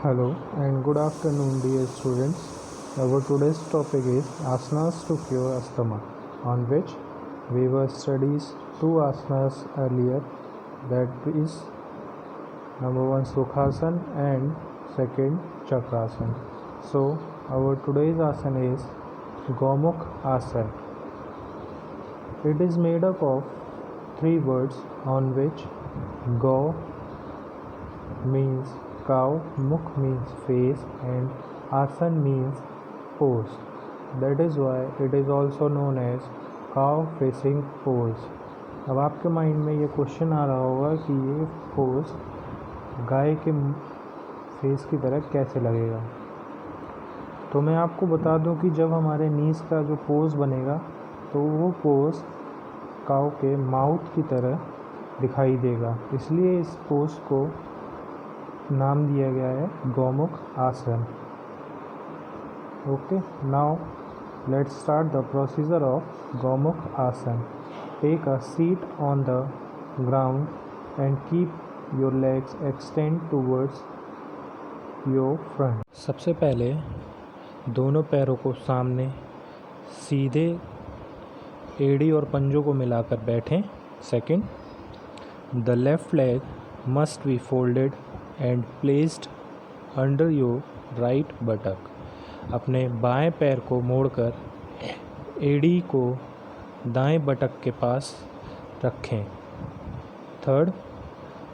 Hello and good afternoon, dear students. Our today's topic is asanas to cure asthma, on which we were studies two asanas earlier, that is number one Sukhasan and second Chakrasan. So our today's asana is Gomukh Asana. It is made up of three words, on which Go means cow, Mukh means face, and Asan means pose. That is why it is also known as cow facing pose. अब आपके mind में ये question आ रहा होगा कि ये pose गाय के face की तरह कैसे लगेगा। तो मैं आपको बता दूं कि जब हमारे नीज का जो पोज बनेगा तो वो पोज काऊ के माउथ की तरह दिखाई देगा, इसलिए इस पोज को नाम दिया गया है Gaumukh asana. Okay, now let's start the procedure of Gaumukh asana. Take a seat on the ground and keep your legs extend towards your front. सबसे पहले दोनों पैरों को सामने सीधे एड़ी और पंजों को मिलाकर बैठें। Second, the left leg must be folded and placed under your right buttock. अपने बाएं पैर को मोड़कर एड़ी को दाएं बटक के पास रखें। Third,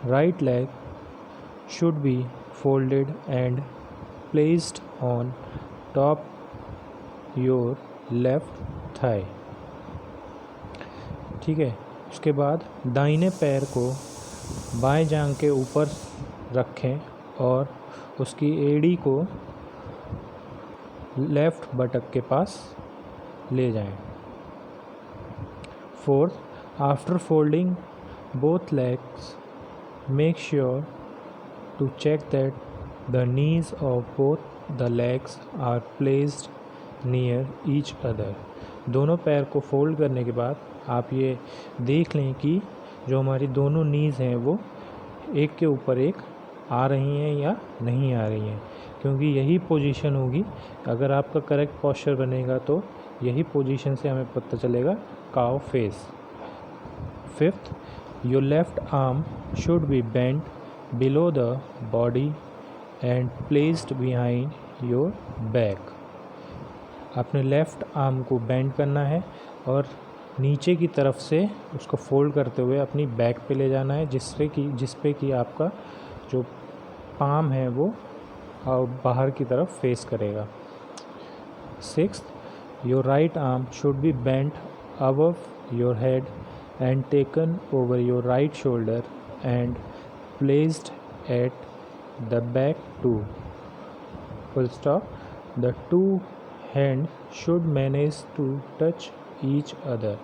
right leg should be folded and placed on top your left thigh. ठीक है, उसके बाद दाहिने पैर को बाएं जांघ के ऊपर रखें और उसकी एड़ी को लेफ्ट बटक के पास ले जाएं। Fourth, after folding both legs make sure to check that the knees of both the legs are placed near each other. दोनों पैर को फोल्ड करने के बाद आप ये देख लें कि जो हमारी दोनों नीज हैं वो एक के ऊपर एक आ रही हैं या नहीं आ रही हैं, क्योंकि यही पोजीशन होगी। अगर आपका करेक्ट पोस्चर बनेगा तो यही पोजीशन से हमें पता चलेगा cow face. Fifth, your left arm should be bent below the body and placed behind your back. अपने लेफ्ट आर्म को बेंड करना है और नीचे की तरफ से उसको फोल्ड करते हुए अपनी बैक पे ले जाना है, जिस पे कि आपका जो पाम है वो बाहर की तरफ फेस करेगा। Sixth, your right arm should be bent above your head and taken over your right shoulder and placed at the back too. Full stop. The two hand should manage to touch each other.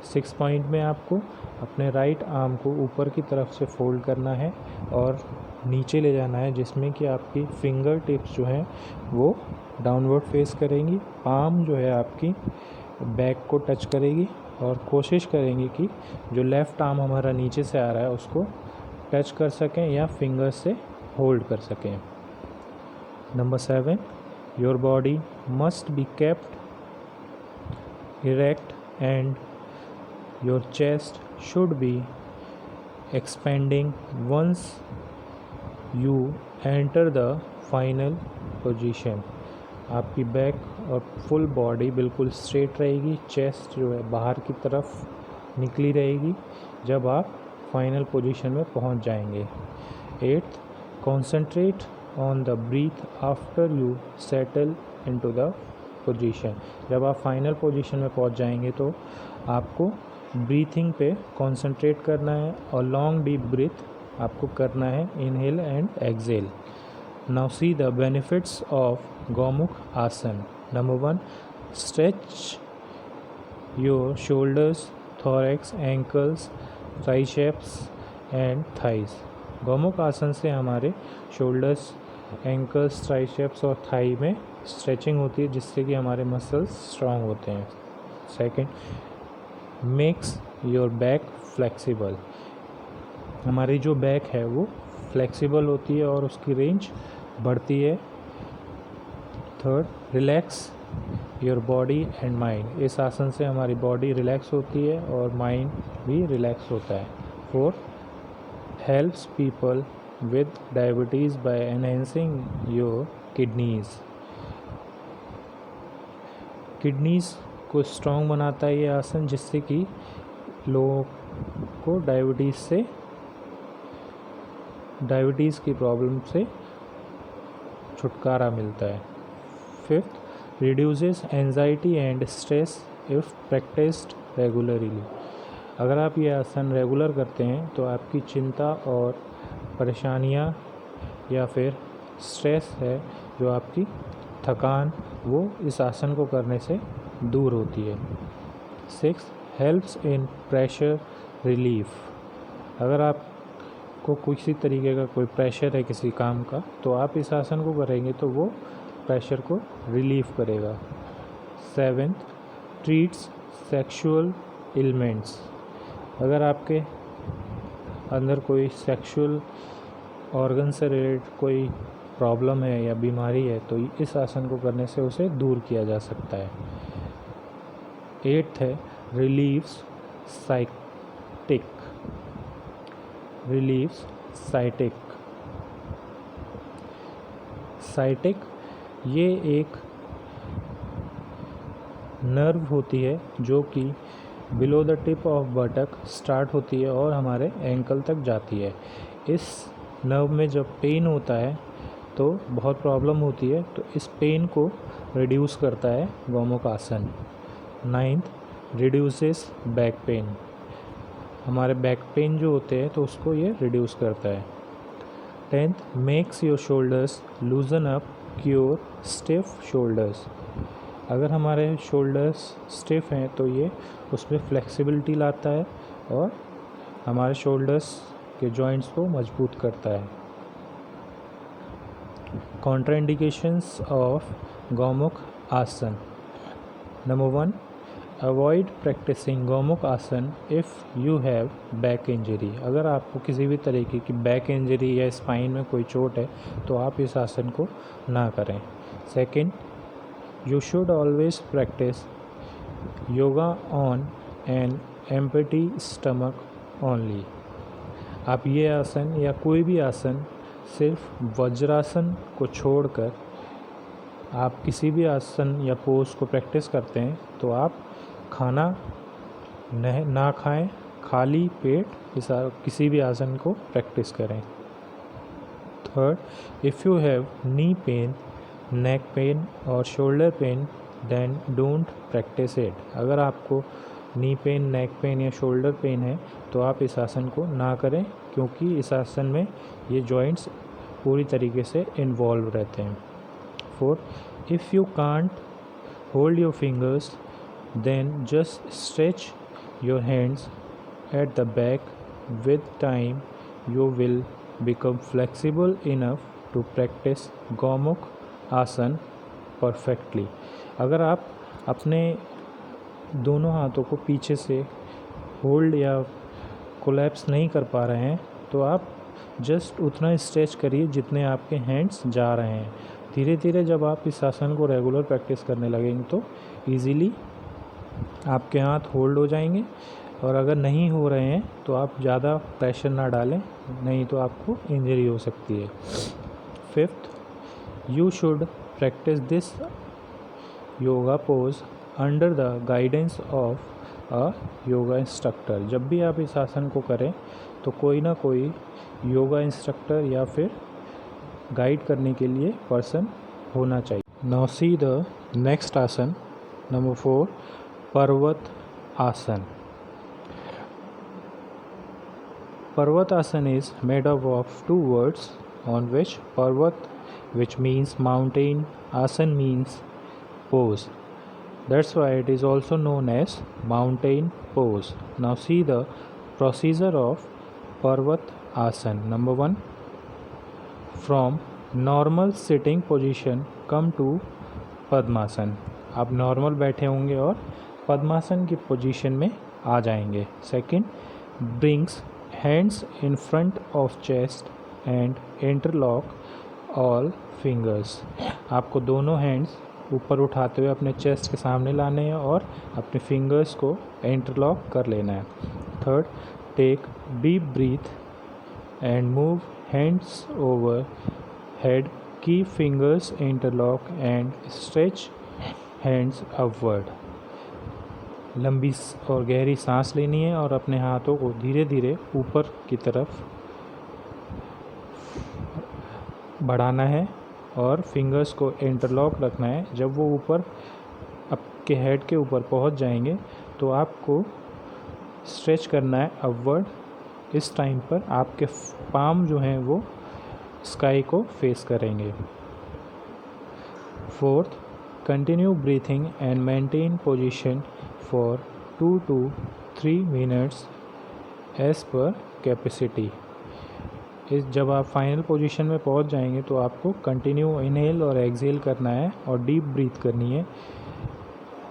6 point में आपको अपने right arm को ऊपर की तरफ से fold करना है और नीचे ले जाना है, जिसमें कि आपकी फिंगर टिप्स जो हैं वो डाउनवर्ड फेस करेंगी, पाम जो है आपकी बैक को टच करेगी और कोशिश करेंगे कि जो लेफ़्ट आर्म हमारा नीचे से आ रहा है उसको टच कर सकें या फिंगर से होल्ड कर सकें। Number 7, your body must be kept erect and your chest should be expanding once you enter the final position। आपकी बैक और फुल बॉडी बिल्कुल स्ट्रेट रहेगी, चेस्ट जो है बाहर की तरफ निकली रहेगी जब आप फाइनल पोजीशन में पहुंच जाएंगे। 8th, concentrate on the breath after you settle into the position. जब आप फाइनल पोजीशन में पहुंच जाएंगे तो आपको ब्रीथिंग पे कंसंट्रेट करना है और लॉन्ग डीप ब्रीथ आपको करना है, inhale and exhale. Now see the benefits of Gaumukh asana. Number 1, stretch your shoulders, thorax, ankles, triceps and thighs. Gaumukh asana से हमारे शोल्डर्स, एंकल्स, ट्राइसेप्स और थाई में स्ट्रेचिंग होती है, जिससे कि हमारे मसल्स स्ट्रॉन्ग होते हैं। Second, makes your back flexible. हमारी जो बैक है वो फ्लेक्सिबल होती है और उसकी रेंज बढ़ती है। Third, relax your body and mind, इस आसन से हमारी बॉडी रिलैक्स होती है और माइंड भी रिलैक्स होता है। Fourth, helps people with diabetes by enhancing your kidneys, kidneys को स्ट्रॉन्ग बनाता है ये आसन, जिससे कि लोगों को डायबिटीज़ की प्रॉब्लम से छुटकारा मिलता है। Fifth, reduces anxiety and stress if practised regularly, अगर आप ये आसन रेगुलर करते हैं तो आपकी चिंता और परेशानियाँ या फिर स्ट्रेस है, जो आपकी थकान, वो इस आसन को करने से दूर होती है। Six, helps in pressure relief, अगर आपको किसी तरीके का कोई प्रेशर है किसी काम का, तो आप इस आसन को करेंगे तो वो प्रेशर को रिलीफ करेगा। सेवेंथ, ट्रीट्स सेक्सुअल एलिमेंट्स, अगर आपके अंदर कोई सेक्सुअल ऑर्गन से रिलेटेड कोई प्रॉब्लम है या बीमारी है, तो इस आसन को करने से उसे दूर किया जा सकता है। एट्थ है, रिलीव्स साइटिक, ये एक नर्व होती है जो कि below the tip of बटक start होती है और हमारे एंकल तक जाती है। इस नर्व में जब पेन होता है तो बहुत प्रॉब्लम होती है, तो इस पेन को रिड्यूस करता है गोमुख आसन। नाइन्थ, रिड्यूसेस बैक पेन, हमारे बैक पेन जो होते हैं तो उसको ये रिड्यूस करता है। Tenth, makes your shoulders लूजन up, cure stiff shoulders, अगर हमारे शोल्डर्स स्टिफ हैं तो ये उसमें फ्लेक्सिबिलिटी लाता है और हमारे शोल्डर्स के जॉइंट्स को मजबूत करता है। कॉन्ट्राइंडिकेशंस ऑफ गोमुख आसन। नंबर 1, अवॉइड प्रैक्टिसिंग गोमुख आसन if you have back injury, अगर आपको किसी भी तरीके की बैक इंजरी या स्पाइन में कोई चोट है तो आप इस आसन को ना करें। Second, you should always practice yoga on an empty stomach only, आप ये आसन या कोई भी आसन सिर्फ वज्रासन को छोड़कर आप किसी भी आसन या पोज को प्रैक्टिस करते हैं तो आप खाना ना खाएं, खाली पेट किसी भी आसन को प्रैक्टिस करें। Third, if you have knee pain, neck pain और shoulder pain, then don't practise it, अगर आपको नी पेन, नेक पेन या शोल्डर पेन है तो आप इस आसन को ना करें, क्योंकि इस आसन में ये जॉइंट्स पूरी तरीके से इन्वॉल्व रहते हैं। Fourth, if you can't hold your fingers, then just stretch your hands at the back, with time you will become flexible enough to practice Gomukhasana perfectly, अगर आप अपने दोनों हाथों को पीछे से होल्ड या कोलैप्स नहीं कर पा रहे हैं तो आप जस्ट उतना स्ट्रेच करिए जितने आपके हैंड्स जा रहे हैं। धीरे धीरे जब आप इस आसन को रेगुलर प्रैक्टिस करने लगेंगे तो ईज़िली आपके हाथ होल्ड हो जाएंगे, और अगर नहीं हो रहे हैं तो आप ज़्यादा प्रेशर ना डालें, नहीं तो आपको इंजरी हो सकती है। Fifth, you should practice this yoga pose under the guidance of a yoga instructor, जब भी आप इस आसन को करें तो कोई ना कोई योगा इंस्ट्रक्टर या फिर गाइड करने के लिए पर्सन होना चाहिए। नाउ सी द नेक्स्ट आसन, नंबर 4, पर्वत आसन। Parvat asana is made up of two words on which Parvat, which means mountain, asan means pose. That's why it is also known as mountain pose. Now see the procedure of Parvat asana. Number 1, from normal sitting position come to Padmasan. आप normal बैठे होंगे और पद्मासन की position में आ जाएंगे। Second, brings hands in front of chest and interlock all fingers. आपको दोनों hands ऊपर उठाते हुए अपने चेस्ट के सामने लाने हैं और अपने फिंगर्स को इंटरलॉक कर लेना है. Third, take deep breath and move hands over head. Keep fingers interlock and stretch hands upward. लंबी और गहरी सांस लेनी है और अपने हाथों को धीरे धीरे ऊपर की तरफ बढ़ाना है और फिंगर्स को इंटरलॉक रखना है. जब वो ऊपर आपके हेड के ऊपर पहुंच जाएंगे तो आपको स्ट्रेच करना है अपवर्ड. इस टाइम पर आपके पाम जो हैं वो स्काई को फेस करेंगे. Fourth, continue breathing and maintain position for 2 to 3 minutes as per capacity. जब आप फाइनल पोजीशन में पहुंच जाएंगे तो आपको कंटिन्यू इनहेल और एक्सहेल करना है और डीप ब्रीथ करनी है.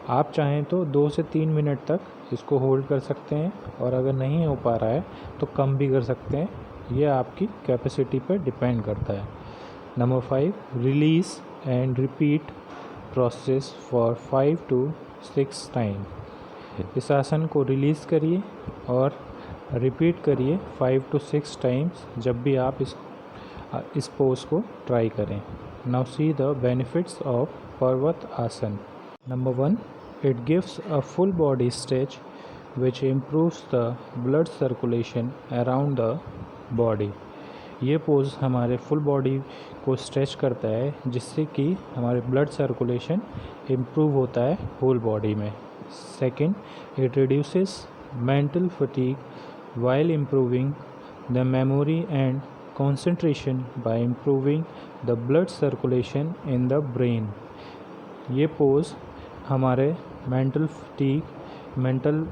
आप चाहें तो 2 से 3 मिनट तक इसको होल्ड कर सकते हैं और अगर नहीं हो पा रहा है तो कम भी कर सकते हैं. यह आपकी कैपेसिटी पर डिपेंड करता है. Number 5, release and repeat process for 5 to 6 time. इस आसन को रिलीज़ करिए और रिपीट करिए 5 to 6 टाइम्स जब भी आप इस पोज को ट्राई करें. Now see the benefits of पर्वत आसन. Number 1, it gives a full body stretch which improves the blood circulation around the body. ये पोज हमारे फुल बॉडी को स्ट्रेच करता है जिससे कि हमारे ब्लड सर्कुलेशन इम्प्रूव होता है होल बॉडी में. Second, it reduces mental fatigue while improving the memory and concentration by improving the blood circulation in the brain. ये पोज हमारे मेंटल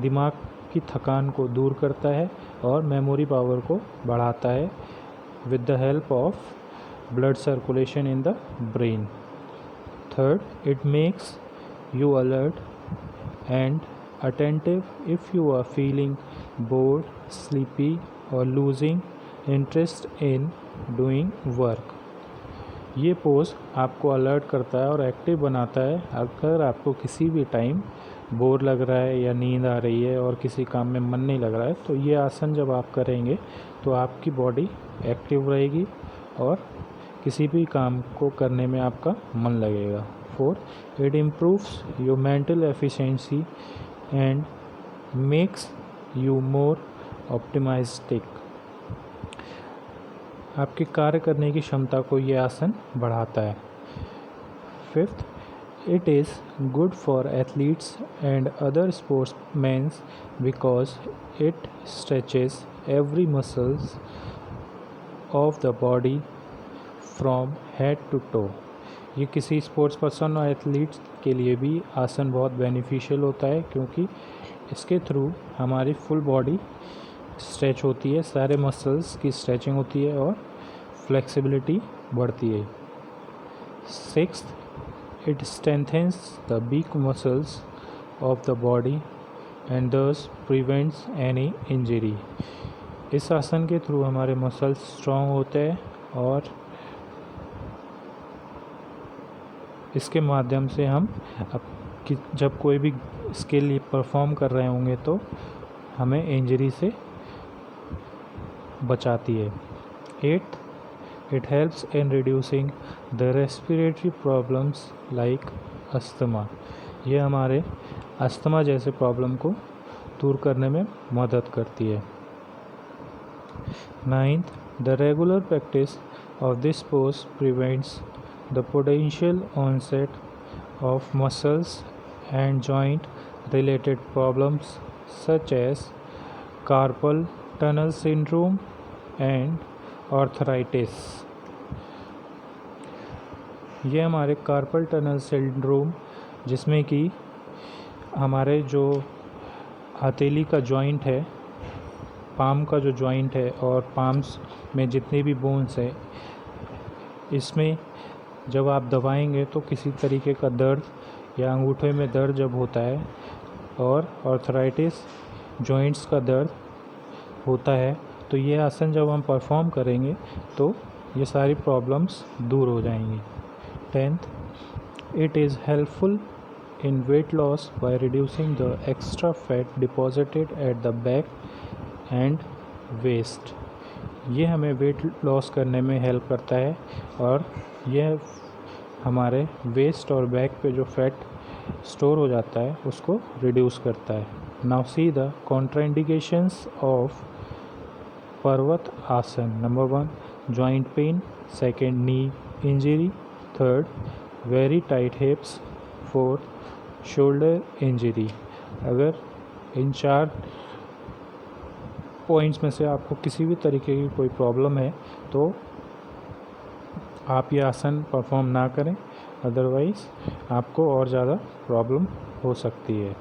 दिमाग की थकान को दूर करता है और मेमोरी पावर को बढ़ाता है with the help of blood circulation in the brain. Third, it makes you alert and attentive if you are feeling bored, sleepy or losing interest in doing work. ये पोज आपको alert करता है और active बनाता है अगर आपको किसी भी टाइम बोर लग रहा है या नींद आ रही है और किसी काम में मन नहीं लग रहा है. तो ये आसन जब आप करेंगे तो आपकी बॉडी एक्टिव रहेगी और किसी भी काम को करने में आपका मन लगेगा. Fourth, it improves your mental efficiency and makes you more optimistic. आपके कार्य करने की क्षमता को ये आसन बढ़ाता है. Fifth, it is good for athletes and other sportsman because it stretches every muscles of the body from head to toe. ये किसी स्पोर्ट्स पर्सन और एथलीट्स के लिए भी आसन बहुत बेनिफिशियल होता है क्योंकि इसके थ्रू हमारी फुल बॉडी स्ट्रेच होती है, सारे मसल्स की स्ट्रेचिंग होती है और फ्लेक्सिबिलिटी बढ़ती है. Sixth, it strengthens the weak muscles of the body and thus prevents any injury. इस आसन के थ्रू हमारे मसल्स स्ट्रॉन्ग होते हैं और इसके माध्यम से हम जब कोई भी स्किल परफॉर्म कर रहे होंगे तो हमें इंजरी से बचाती है. Eighth, it helps in reducing the respiratory problems like asthma. ये हमारे अस्थमा जैसे प्रॉब्लम को दूर करने में मदद करती है. Ninth, the regular practice of this pose prevents the potential onset of muscles and joint related problems such as carpal tunnel syndrome and arthritis. ये हमारे कार्पल टनल सिंड्रोम जिसमें कि हमारे जो हथेली का जॉइंट है, पाम का जो जॉइंट है और पाम्स में जितने भी बोन्स हैं इसमें जब आप दबाएंगे तो किसी तरीके का दर्द या अंगूठे में दर्द जब होता है और आर्थराइटिस जॉइंट्स का दर्द होता है तो तो ये आसन जब हम परफॉर्म करेंगे तो ये सारी प्रॉब्लम्स दूर हो जाएंगी। 10th, it is helpful in weight loss by reducing the extra fat deposited at the back and waist। ये हमें वेट लॉस करने में हेल्प करता है और यह हमारे वेस्ट और बैक पे जो फैट स्टोर हो जाता है उसको रिड्यूस करता है। Now see the contraindications of पर्वत आसन। Number 1, joint pain. Second, knee injury. Third, very tight हिप्स। Fourth, shoulder injury. अगर इन 4 पॉइंट्स में से आपको किसी भी तरीके की कोई प्रॉब्लम है तो आप ये आसन परफॉर्म ना करें, अदरवाइज़ आपको और ज़्यादा प्रॉब्लम हो सकती है।